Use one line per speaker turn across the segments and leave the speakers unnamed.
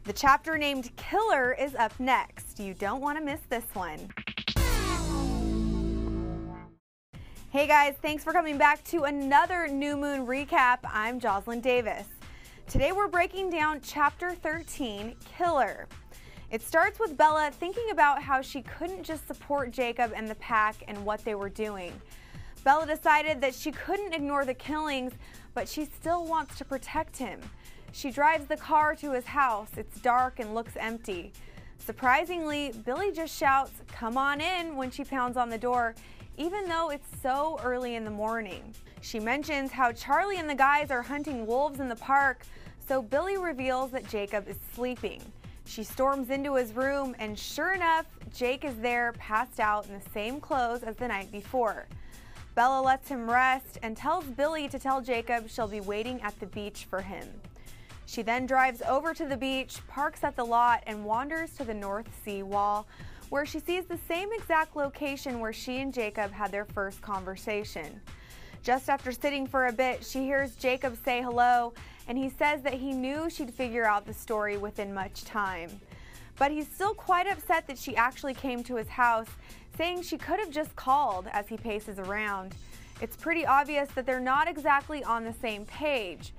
The chapter named Killer is up next. You don't want to miss this one. Hey guys, thanks for coming back to another New Moon recap. I'm Jocelyn Davis. Today we're breaking down Chapter 13, Killer. It starts with Bella thinking about how she couldn't just support Jacob and the pack and what they were doing. Bella decided that she couldn't ignore the killings, but she still wants to protect him. She drives the car to his house. It's dark and looks empty. Surprisingly, Billy just shouts, "Come on in," when she pounds on the door, even though it's so early in the morning. She mentions how Charlie and the guys are hunting wolves in the park, so Billy reveals that Jacob is sleeping. She storms into his room, and sure enough, Jake is there, passed out in the same clothes as the night before. Bella lets him rest and tells Billy to tell Jacob she'll be waiting at the beach for him. She then drives over to the beach, parks at the lot, and wanders to the North Sea wall, where she sees the same exact location where she and Jacob had their first conversation. Just after sitting for a bit, she hears Jacob say hello, and he says that he knew she'd figure out the story within much time. But he's still quite upset that she actually came to his house, saying she could have just called as he paces around. It's pretty obvious that they're not exactly on the same page.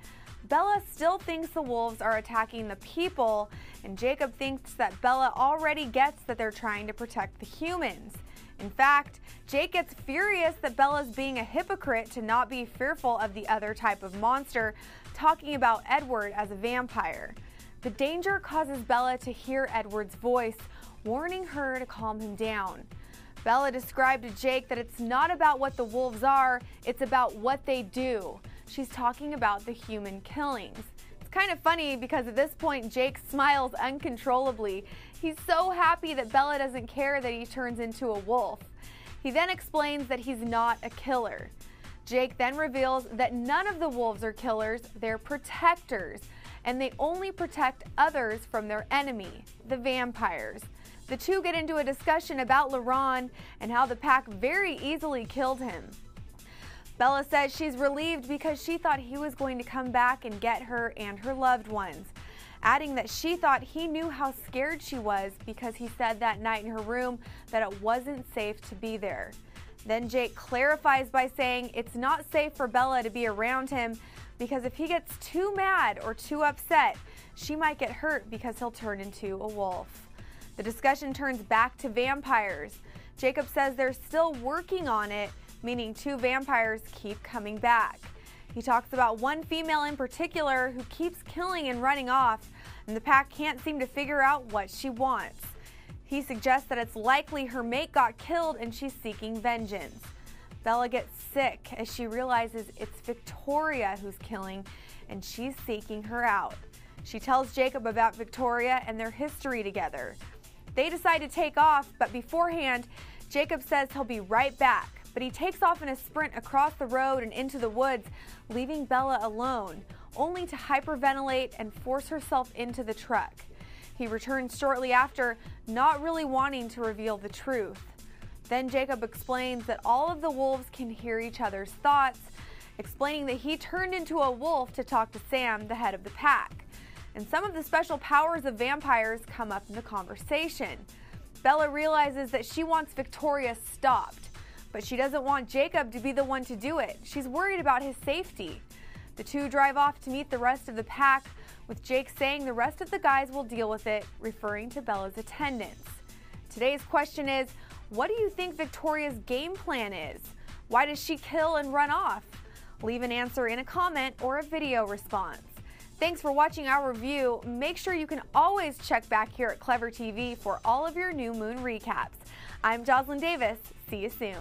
Bella still thinks the wolves are attacking the people, and Jacob thinks that Bella already gets that they're trying to protect the humans. In fact, Jake gets furious that Bella's being a hypocrite to not be fearful of the other type of monster, talking about Edward as a vampire. The danger causes Bella to hear Edward's voice, warning her to calm him down. Bella described to Jake that it's not about what the wolves are, it's about what they do. She's talking about the human killings. It's kind of funny because at this point Jake smiles uncontrollably. He's so happy that Bella doesn't care that he turns into a wolf. He then explains that he's not a killer. Jake then reveals that none of the wolves are killers, they're protectors, and they only protect others from their enemy, the vampires. The two get into a discussion about Laurent and how the pack very easily killed him. Bella says she's relieved because she thought he was going to come back and get her and her loved ones, adding that she thought he knew how scared she was because he said that night in her room that it wasn't safe to be there. Then Jake clarifies by saying it's not safe for Bella to be around him because if he gets too mad or too upset, she might get hurt because he'll turn into a wolf. The discussion turns back to vampires. Jacob says they're still working on it, meaning two vampires keep coming back. He talks about one female in particular who keeps killing and running off, and the pack can't seem to figure out what she wants. He suggests that it's likely her mate got killed and she's seeking vengeance. Bella gets sick as she realizes it's Victoria who's killing, and she's seeking her out. She tells Jacob about Victoria and their history together. They decide to take off, but beforehand, Jacob says he'll be right back. But he takes off in a sprint across the road and into the woods, leaving Bella alone, only to hyperventilate and force herself into the truck. He returns shortly after, not really wanting to reveal the truth. Then Jacob explains that all of the wolves can hear each other's thoughts, explaining that he turned into a wolf to talk to Sam, the head of the pack. And some of the special powers of vampires come up in the conversation. Bella realizes that she wants Victoria stopped, but she doesn't want Jacob to be the one to do it. She's worried about his safety. The two drive off to meet the rest of the pack, with Jake saying the rest of the guys will deal with it, referring to Bella's attendants. Today's question is, what do you think Victoria's game plan is? Why does she kill and run off? Leave an answer in a comment or a video response. Thanks for watching our review. Make sure you can always check back here at Clevver TV for all of your New Moon recaps. I'm Jocelyn Davis. See you soon.